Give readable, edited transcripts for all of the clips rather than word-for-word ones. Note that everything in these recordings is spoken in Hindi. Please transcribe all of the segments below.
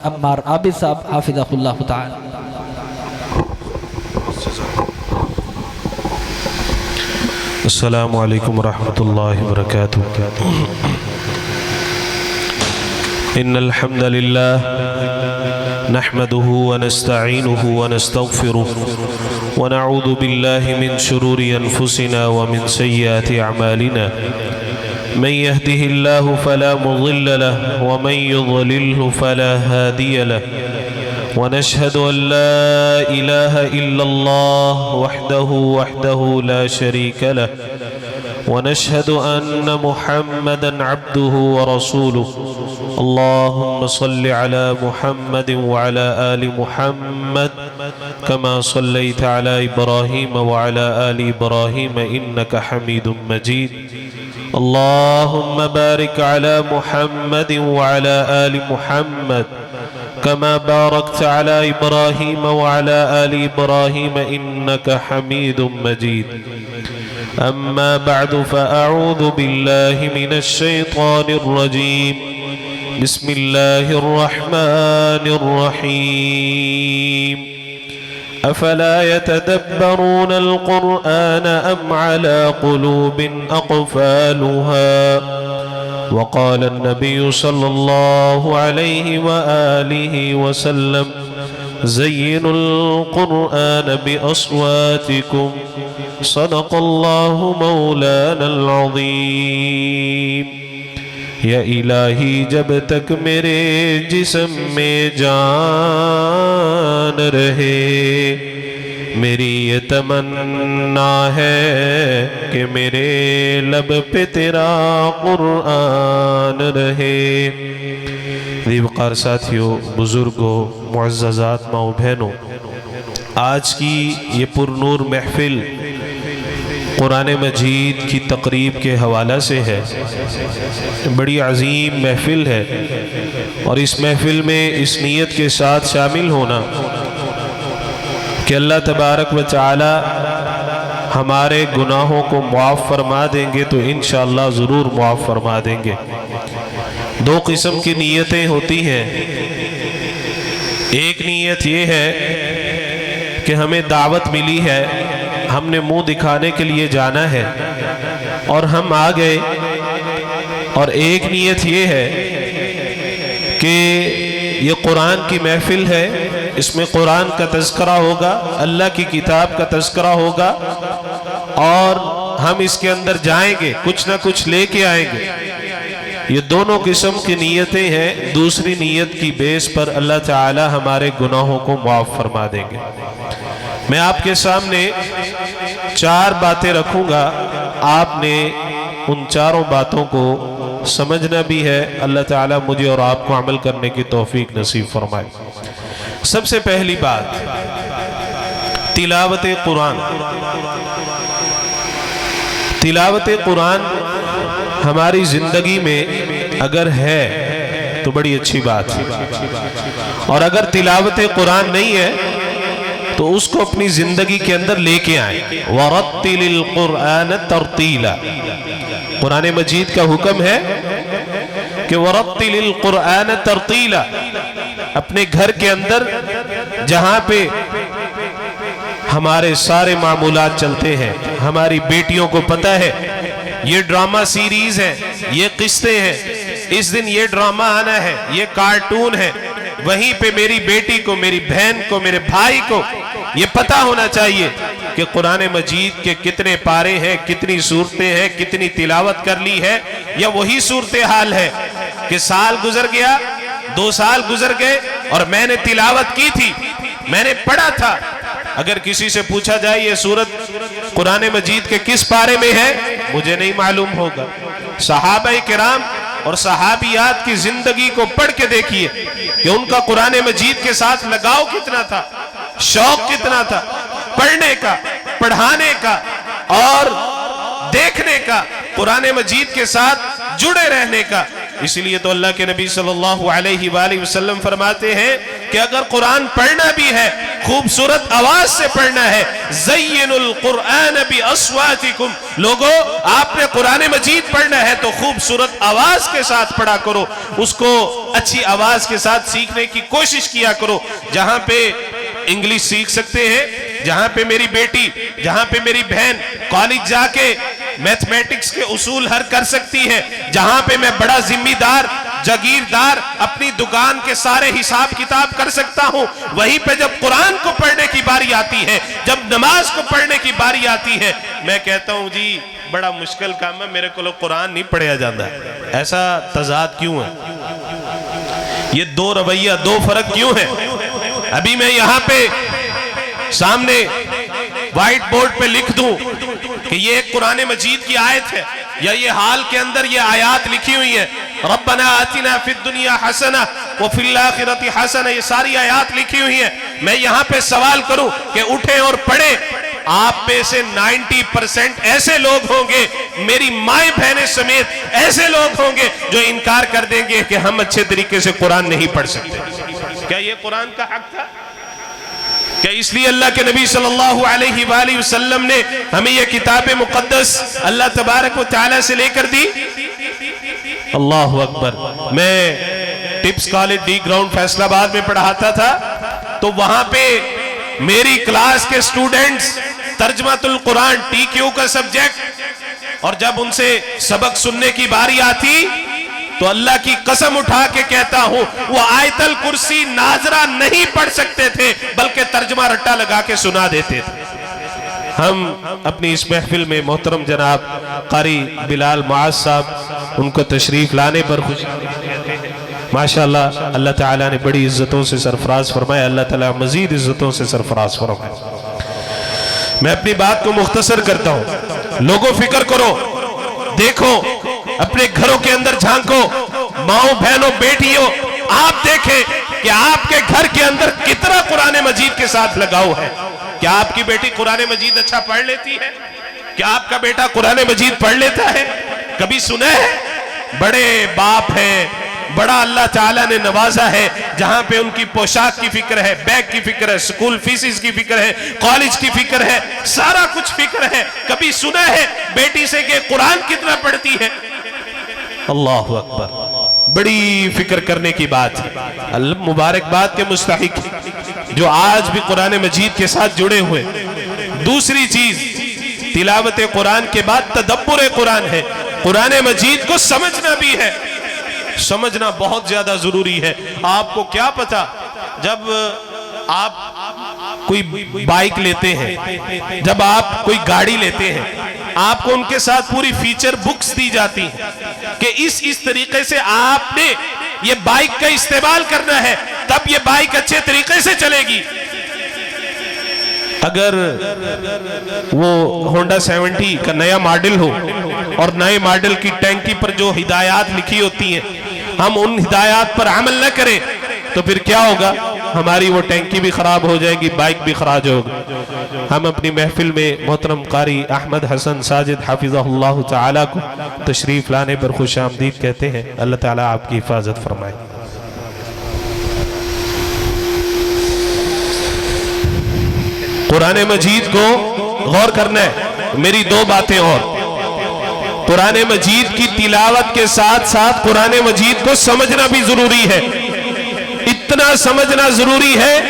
अम्मार आबिद साहब हाफिज़हुल्लाह ताला। अस्सलामु अलैकुम वरहमतुल्लाहि वबरकातुहू। इन्नल हम्दलिल्लाह नहमदुहु व नस्तईनुहु व नस्तगफिरुहु व नऊज़ु बिल्लाहि मिन शुरूरि अनफुसिना व मिन सय्यिआति अमालिना। मन यहदिहिल्लाहु फला मुज़िल्ल लहु व मन युज़लिल्हु फला हादिय लहु व नशहदु अन ला इलाहा इल्लल्लाह वहदहु ला शरीका लहु व नशहदु अन्न मुहम्मदन अब्दुहु व रसूलुहु। अल्लाहुम्मा सल्लि अला मुहम्मद व अला आलि मुहम्मद कमा सल्लैता अला इब्राहीम व अला आलि इब्राहीम इन्नका हमीदुम मजीद। अल्लाहुम्मा बारिक अला मुहम्मद व अला आलि मुहम्मद कमा बारकता अला इब्राहीम व अला आलि इब्राहीम इन्नका हमीदुम मजीद। अम्मा बअदु फ़अऊज़ु बिल्लाहि मिनश शैतानिर रजीम। बिस्मिल्लाहिर रहमानिर रहीम। अफला यतदब्बरूनल क़ुरआन अम अला क़ुलूबिन अक़फ़ालुहा। वक़ाल अन्नबिय्यु सल्लल्लाहु अलैहि व आलिहि वसल्लम ज़य्यिनुल क़ुरआन बिअस्वातिकुम। सदक़ल्लाहु मौलानल अज़ीम। या इलाही जब तक मेरे जिस्म में जान रहे, मेरी ये तमन्ना है कि मेरे लब पे तेरा कुरान रहे। दीवकार साथियों, बुजुर्गों, मुअज़्ज़ज़ात माओ बहनों, आज की ये पुरनूर महफिल कुरान मजीद की तकरीब के हवाला से है। बड़ी अजीम महफिल है और इस महफिल में इस नीयत के साथ शामिल होना कि अल्लाह तबारक व तआला हमारे गुनाहों को मुआफ़ फरमा देंगे, तो इंशाअल्लाह ज़रूर मुआफ़ फरमा देंगे। दो किस्म की नीयतें होती हैं। एक नीयत ये है कि हमें दावत मिली है, हमने मुंह दिखाने के लिए जाना है और हम आ गए। और एक नीयत ये है कि ये कुरान की महफिल है, इसमें कुरान का तज़किरा होगा, अल्लाह की किताब का तज़किरा होगा और हम इसके अंदर जाएंगे, कुछ ना कुछ लेके आएंगे। ये दोनों किस्म की नीयतें हैं। दूसरी नीयत की बेस पर अल्लाह ताला हमारे गुनाहों को माफ़ फरमा देंगे। मैं आपके सामने चार बातें रखूंगा, आपने उन चारों बातों को समझना भी है। अल्लाह ताला मुझे और आपको अमल करने की तौफीक नसीब फरमाए। सबसे पहली बात, तिलावत कुरान। तिलावत कुरान हमारी जिंदगी में अगर है तो बड़ी अच्छी बात है, और अगर तिलावत कुरान नहीं है तो उसको अपनी जिंदगी के अंदर लेके आए। वरत्तिलिल कुरान तरतीला। कुरान मजीद का हुक्म है कि वरत्तिलिल कुरान तरतीला। अपने घर के अंदर जहां पे हमारे सारे मामूलात चलते हैं, हमारी बेटियों को पता है ये ड्रामा सीरीज है, ये किस्तें हैं, इस दिन ये ड्रामा आना है, ये कार्टून है, वहीं पे मेरी बेटी को, मेरी बहन को, मेरे भाई को ये पता होना चाहिए कि कुरान मजीद के कितने पारे हैं, कितनी सूरतें हैं, कितनी तिलावत कर ली है। या वही सूरत हाल है कि साल गुजर गया, 2 साल गुजर गए और मैंने तिलावत की थी, मैंने पढ़ा था। अगर किसी से पूछा जाए ये सूरत कुरान मजीद के किस पारे में है, मुझे नहीं मालूम होगा। सहाबाए किराम और सहाबियात की जिंदगी को पढ़ के देखिए कि उनका कुरान मजीद के साथ लगाव कितना था, शौक कितना था, पढ़ने का, पढ़ाने का और देखने का, कुरान मजीद के साथ जुड़े रहने का। इसलिए तो अल्लाह के नबी सल्लल्लाहु अलैहि वसल्लम फरमाते हैं कि अगर कुरान पढ़ना भी है खूबसूरत आवाज से पढ़ना है। ज़य्यिनुल कुरआन बि अस्वातिकुम, लोगों आपने कुरान मजीद पढ़ना है तो खूबसूरत आवाज के साथ पढ़ा करो, उसको अच्छी आवाज के साथ सीखने की कोशिश किया करो। जहां पे इंग्लिश सीख सकते हैं, जहां पे मेरी बेटी, जहां पे मेरी बहन कॉलेज जाके मैथमेटिक्स के उसूल हल कर सकती है, जहां पे मैं बड़ा जिम्मेदार जागीरदार अपनी दुकान के सारे हिसाब किताब कर सकता हूं, वहीं पे जब कुरान को पढ़ने की बारी आती है, जब नमाज को पढ़ने की बारी आती है, मैं कहता हूं जी बड़ा मुश्किल काम है, मेरे को कुरान नहीं पढ़ा जाता। ऐसा तजाद क्यों है? ये दो रवैया, दो फर्क क्यों है? अभी मैं यहां पे सामने व्हाइट बोर्ड पे लिख दूं कि ये एक कुरान मजीद की आयत है, या ये हाल के अंदर ये आयत लिखी हुई है, रब्बना आतिना फिद दुनिया हसना व फिल आखिरति हसना, ये सारी आयत लिखी हुई है। मैं यहां पे सवाल करूं कि उठे और पढ़े, आप में से 90% ऐसे लोग होंगे, मेरी माएं बहनें समेत ऐसे लोग होंगे जो इनकार कर देंगे कि हम अच्छे तरीके से कुरान नहीं पढ़ सकते। क्या ये कुरान का हक था? क्या इसलिए अल्लाह के नबी सल्लल्लाहु अलैहि वसल्लम ने हमें यह किताब मुकद्दस अल्लाह तबारक व तआला से लेकर दी? अल्लाहु अकबर। मैं tips college D ground Faisalabad में पढ़ाता था, तो वहां पे मेरी क्लास के स्टूडेंट्स तर्जमातुल कुरान TQ का सब्जेक्ट, और जब उनसे सबक सुनने की बारी आती तो अल्लाह की कसम उठा के कहता हूं वो आयतल कुर्सी नाजरा नहीं पढ़ सकते थे, बल्कि तर्जमा रट्टा लगा के सुना देते थे। हम अपनी इस महफिल में मोहतरम जनाब कारी बिलाल मुआज साहब, उनको तशरीफ लाने पर खुश माशाअल्लाह अल्लाह ताला ने बड़ी इज्जतों से सरफराज फरमाया, अल्लाह ताला मजीद इज्जतों से सरफराज फरमाए। मैं अपनी बात को मुख्तसर करता हूं। लोगों फिक्र करो, देखो अपने घरों के अंदर झांको, माओ बहनों बेटियों, आप देखें कि आपके घर के अंदर कितना कुरान मजीद के साथ लगाव है। क्या आपकी बेटी कुरान मजीद अच्छा पढ़ लेती है? क्या आपका बेटा कुरान मजीद पढ़ लेता है? कभी सुना है? बड़े बाप हैं, बड़ा अल्लाह ताला ने नवाजा है, जहां पे उनकी पोशाक की फिक्र है, बैग की फिक्र है, स्कूल फीसिस की फिक्र है, कॉलेज की फिक्र है, सारा कुछ फिक्र है। कभी सुना है बेटी से कि कुरान कितना पढ़ती है? अल्लाहु अकबर। बड़ी फिक्र करने की बात है। अल्लाह मुबारकबाद के मुस्तहिक जो आज भी कुरान मजीद के साथ जुड़े हुए। दूसरी चीज तिलावत कुरान के बाद तदब्बुर कुरान है। कुरान मजीद को समझना भी है, समझना बहुत ज्यादा जरूरी है। आपको क्या पता, जब आप कोई बाइक लेते हैं, जब आप कोई गाड़ी लेते हैं, आपको उनके साथ पूरी फीचर बुक्स दी जाती हैं कि इस तरीके से आपने ये बाइक का इस्तेमाल करना है, तब ये बाइक अच्छे तरीके से चलेगी। अगर वो होंडा 70 का नया मॉडल हो और नए मॉडल की टैंकी पर जो हिदायत लिखी होती हैं, हम उन हिदायत पर अमल न करें तो फिर क्या होगा? हमारी वो टैंकी भी खराब हो जाएगी, बाइक भी खराब होगी। हम अपनी महफिल में मोहतरम कारी अहमद हसन साजिद हाफिज़हुल्लाह ताला को तशरीफ लाने पर खुश आमदीद कहते हैं। अल्लाह ताला आपकी हिफाजत फरमाए। कुरान मजीद को गौर करना है। मेरी दो बातें और, कुरान मजीद की तिलावत के साथ साथ कुरान मजीद को समझना भी जरूरी है। इतना समझना जरूरी है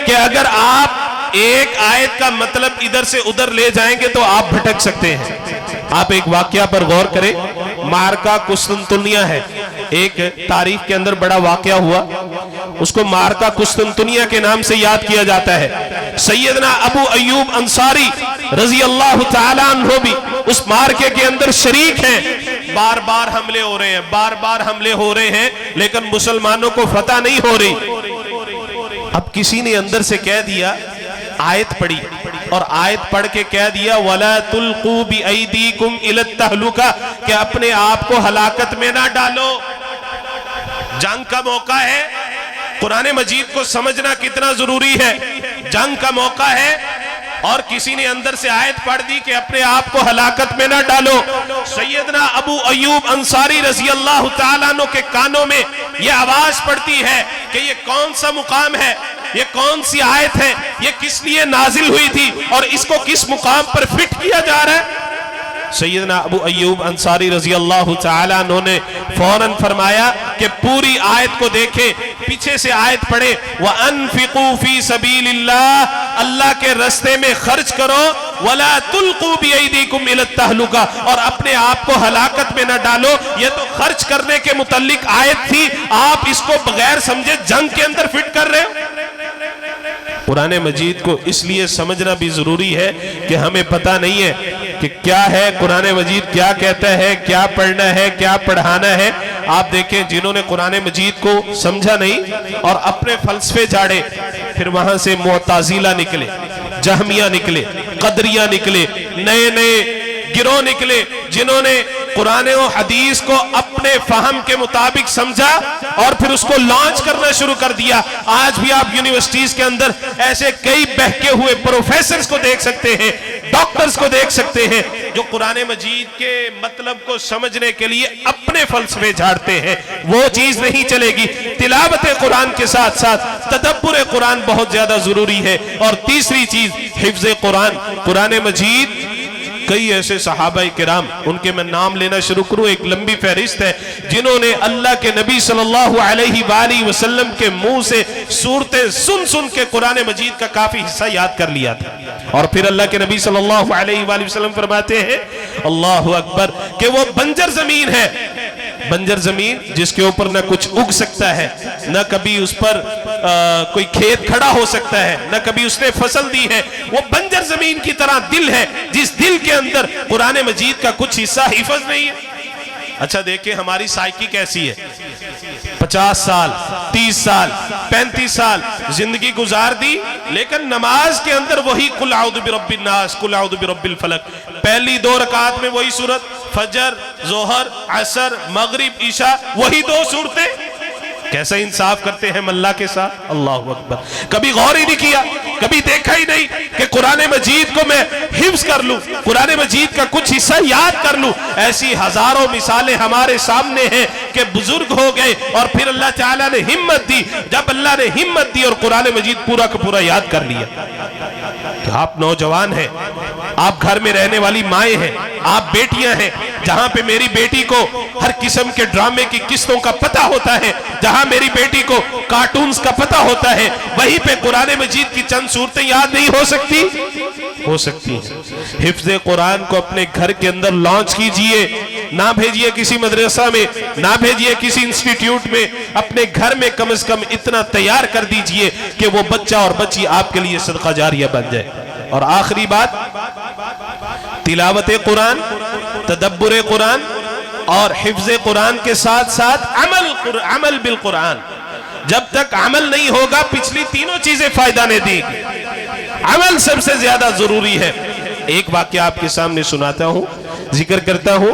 कि अगर आप एक आयत का मतलब इधर से उधर ले जाएंगे तो आप भटक सकते हैं। आप एक वाकया पर गौर करें। मार्का कुस्तुनतुनिया है, एक तारीख के अंदर बड़ा वाकया हुआ, उसको मार्का कुस्तुनतुनिया के नाम से याद किया जाता है। सैयदना अबू अय्यूब अंसारी रजी अल्लाह ताला अन्हु भी उस मार्के के अंदर शरीक हैं। बार बार हमले हो रहे हैं, बार बार हमले हो रहे हैं, लेकिन मुसलमानों को फतह नहीं हो रही। अब किसी ने अंदर से कह दिया, आयत पढ़ी और आयत पढ़ के कह दिया वला तुल्कू बिअयदीकुम इलत तहलुका, कि अपने आप को हलाकत में ना डालो। जंग का मौका है, कुरान मजीद को समझना कितना जरूरी है। जंग का मौका है, और किसी ने अंदर से आयत पढ़ दी कि अपने आप को हलाकत में ना डालो। सैयदना अबू अय्यूब अंसारी रजी अल्लाह ताला अन्हु के कानों में यह आवाज पड़ती है कि ये कौन सा मुकाम है, ये कौन सी आयत है, ये किस लिए नाजिल हुई थी और इसको किस मुकाम पर फिट किया जा रहा है। सैयदना अबू अय्यूब अंसारी रजी अल्लाह ताला अन्हु ने फौरन फरमाया कि पूरी आयत को देखें, पीछे से आयत पढ़े, व अनफिकू फी सबीलिल्लाह, अल्लाह के रास्ते में खर्च करो, वला तुल्कू बियदीकुम इला तहलुका, और अपने आप को हलाकत में न डालो। ये तो खर्च करने के मुतल्लिक आयत थी, आप इसको बगैर समझे जंग के अंदर फिट कर रहे हो। कुरान मजीद को इसलिए समझना भी जरूरी है कि हमें पता नहीं है कि क्या है कुरान मजीद, क्या कहता है, क्या पढ़ना है, क्या पढ़ाना है। आप देखें, जिन्होंने कुरान मजीद को समझा नहीं और अपने फलसफे झाड़े, फिर वहां से मुअताजिला निकले, जहमिया निकले, कदरिया निकले, नए नए गिरोह निकले, जिन्होंने कुरान और हदीस को अपने फहम के मुताबिक समझा और फिर उसको लॉन्च करना शुरू कर दिया। आज भी आप यूनिवर्सिटीज के अंदर ऐसे कई बहके हुए प्रोफेसर्स को देख सकते हैं, डॉक्टर्स को देख सकते हैं, जो कुरान मजीद के मतलब को समझने के लिए अपने फलसफे झाड़ते हैं। वो चीज नहीं चलेगी। तिलावत कुरान के साथ साथ तदब्बुर कुरान बहुत ज्यादा जरूरी है। और तीसरी चीज हिफ्ज़ कुरान। कुरान मजीद, कई ऐसे सहाबा किराम, उनके मैं नाम लेना शुरू करूं, एक लंबी फहरिस्त है, जिन्होंने अल्लाह के नबी सल्लल्लाहु अलैहि वसल्लम के मुंह से सूरतें सुन सुन के कुरान मजीद का काफी हिस्सा याद कर लिया था। और फिर अल्लाह के नबी सल्लल्लाहु अलैहि वसल्लम फरमाते हैं, अल्लाहु अकबर, कि वो बंजर जमीन है, बंजर जमीन जिसके ऊपर न कुछ उग सकता है, न कभी उस पर कोई खेत खड़ा हो सकता है, न कभी उसने फसल दी है। वो बंजर जमीन की तरह दिल है, जिस दिल के अंदर कुरान मजीद का कुछ हिस्सा हिफज नहीं है। अच्छा देखिए हमारी साइकी कैसी है। 50 साल, 30 साल, 35 साल जिंदगी गुजार दी, लेकिन नमाज के अंदर वही कुल आउदु बिरब्बिन नास, कुल आउदु बिरब्बिल फलक, पहली 2 रकात में वही सूरत, फजर, जोहर, असर, मगरिब, ईशा, वही 2 सूरतें। कैसा इंसाफ करते हैं अल्लाह के साथ। अल्लाहु अकबर। कभी गौर ही नहीं किया, कभी देखा ही नहीं कि कुरान मजीद को मैं हिफ्ज कर लूं, कुरान मजीद का कुछ हिस्सा याद कर लूं। ऐसी हजारों मिसालें हमारे सामने हैं कि बुजुर्ग हो गए और फिर अल्लाह ताला ने हिम्मत दी। जब अल्लाह ने हिम्मत दी और कुरान मजीद पूरा का पूरा याद कर लिया। कि आप नौजवान हैं, आप घर में रहने वाली माएं हैं, आप बेटियां हैं, जहां पे मेरी बेटी को हर किस्म के ड्रामे की किस्तों का पता होता है, जहां मेरी बेटी को कार्टून्स का पता होता है, वहीं पे कुरान मजीद की चंद सूरतें याद नहीं हो सकती? हो सकती हैं। हिफ्ज़े कुरान को अपने घर के अंदर लॉन्च कीजिए, ना भेजिए किसी मदरसा में, ना भेजिए किसी इंस्टीट्यूट में, अपने घर में कम से कम इतना तैयार कर दीजिए कि वो बच्चा और बच्ची आपके लिए सदका जारिया बन जाए। और आखिरी बात, तिलावत कुरान, तदब्बुर कुरान और हिफ्ज़े कुरान के साथ साथ अमल बिल कुरान। जब तक अमल नहीं होगा पिछली तीनों चीजें फायदा नहीं देंगी। अमल सबसे ज्यादा जरूरी है। एक वाक्य आपके सामने सुनाता हूं, जिक्र करता हूं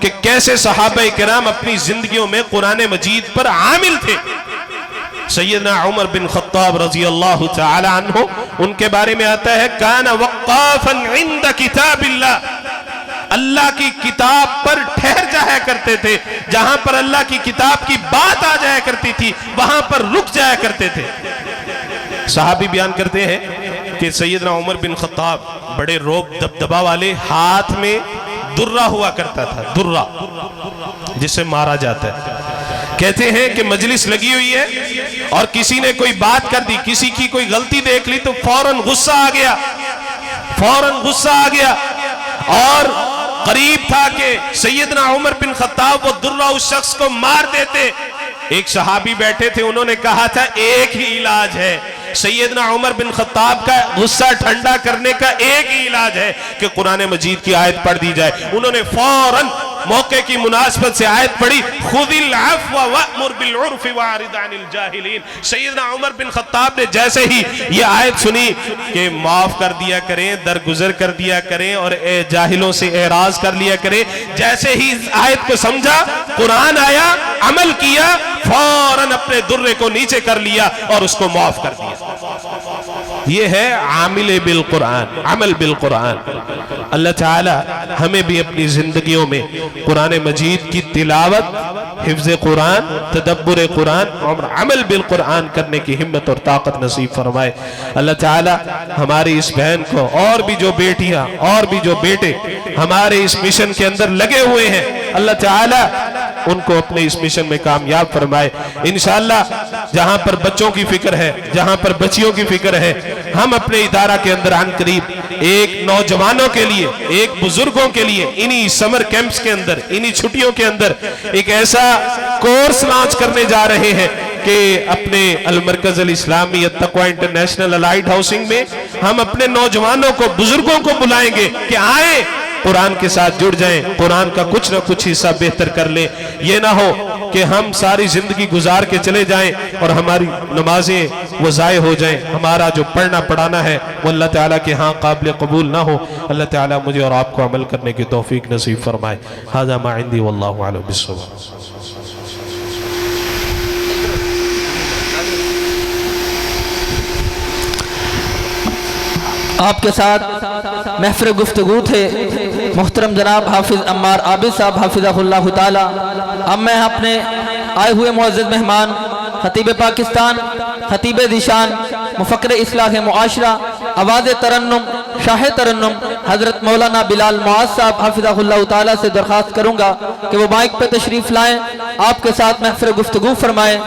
कि कैसे सहाबा किराम अपनी जिंदगियों में कुरान मजीद पर आमिल थे। सैयदना उमर बिन खत्ताब रजी अल्लाह तआला अन्हु, उनके बारे में आता है, काना वक्काफन इंद किताबिल्लाह, अल्लाह की किताब पर ठहर जाया करते थे। जहां पर अल्लाह की किताब की बात आ जाया करती थी वहां पर रुक जाया करते थे। सहाबी बयान करते हैं कि सैयदना उमर बिन खत्ताब बड़े रोब दबदबा वाले, हाथ में दुर्रा हुआ करता था, दुर्रा जिसे मारा जाता है। कहते हैं कि मजलिस लगी हुई है और किसी ने कोई बात कर दी, किसी की कोई गलती देख ली तो फौरन गुस्सा आ गया, फौरन गुस्सा आ गया। और करीब था कि सैयदना उमर बिन खत्ताब वो दुर्रा उस शख्स को मार देते। एक सहाबी बैठे थे, उन्होंने कहा था एक ही इलाज है, सैयदना उमर बिन खत्ताब का गुस्सा ठंडा करने का एक ही इलाज है कि कुरान मजीद की आयत पढ़ दी जाए। उन्होंने फौरन मौके की मुनासबत से आयत पढ़ी, खुदिल अफ़्व वअमुर बिल उर्फ़ वअरिद अनिल जाहिलीन। सैयदना उमर बिन खत्ताब ने जैसे ही ये आयत सुनी कि माफ कर दिया करें, दरगुजर कर दिया करें और जाहिलों से एराज कर लिया करें, जैसे ही इस आयत को समझा, कुरान आया, अमल किया, फौरन अपने दुर्रे को नीचे कर लिया और उसको माफ कर दिया। ये है आमिल बिल कुरान, अमल बिल कुरान। अल्लाह ताला हमें भी अपनी जिंदगियों में कुरान मजीद की तिलावत, हिफ्ज़ कुरान, तदब्बुर कुरान और अमल बिल कुरान करने की हिम्मत और ताकत नसीब फरमाए। अल्लाह ताला हमारी इस बहन को और भी जो बेटियां और भी जो बेटे हमारे इस मिशन के अंदर लगे हुए हैं, अल्लाह ताला उनको अपने इस मिशन में कामयाब फरमाए। इंशाअल्लाह जहां पर बच्चों की फिक्र है, जहां पर बच्चियों की फिक्र है, हम अपने इदारा के अंदर आन करीब एक नौजवानों के लिए, एक बुजुर्गों के लिए इन्हीं समर कैंप्स के अंदर, इन्हीं छुट्टियों के अंदर एक ऐसा कोर्स लॉन्च करने जा रहे हैं कि अपने अल मरकज अल इस्लामी तक़वा इंटरनेशनल अलाइड हाउसिंग में हम अपने नौजवानों को, बुजुर्गों को बुलाएंगे कि आए, कुरान के साथ जुड़ जाएं, कुरान का कुछ ना कुछ हिस्सा बेहतर कर लें। ये ना हो कि हम सारी जिंदगी गुजार के चले जाएं और हमारी नमाजें वो ज़ाय हो जाएं, हमारा जो पढ़ना पढ़ाना है वो अल्लाह ताला के यहाँ काबिल कबूल ना हो। अल्लाह ताला मुझे और आपको अमल करने की तौफीक नसीब फरमाए। हाज़ा मा इंदी वल्लाहु अअलम बिस्सवाब। आपके साथ महफ़िल गुफ्तगू थे मोहतरम जनाब हाफिज़ अम्मार आबिद साहब हाफिज़हुल्लाह ताला। अब मैं अपने आए हुए मुअज़्ज़ज़ मेहमान खतीब पाकिस्तान, खतीब दिशान, मुफ़क्किर इस्लाह मुआशरा, आवाज़ तरन्नुम, शाह तरन्नुम हज़रत मौलाना बिलाल मुआज़ साहब हाफिज़हुल्लाह ताला से दरख्वास्त करूँगा कि वो माइक पर तशरीफ़ लाएँ, आपके साथ महफ़िल गुफ्तगू फरमाएँ।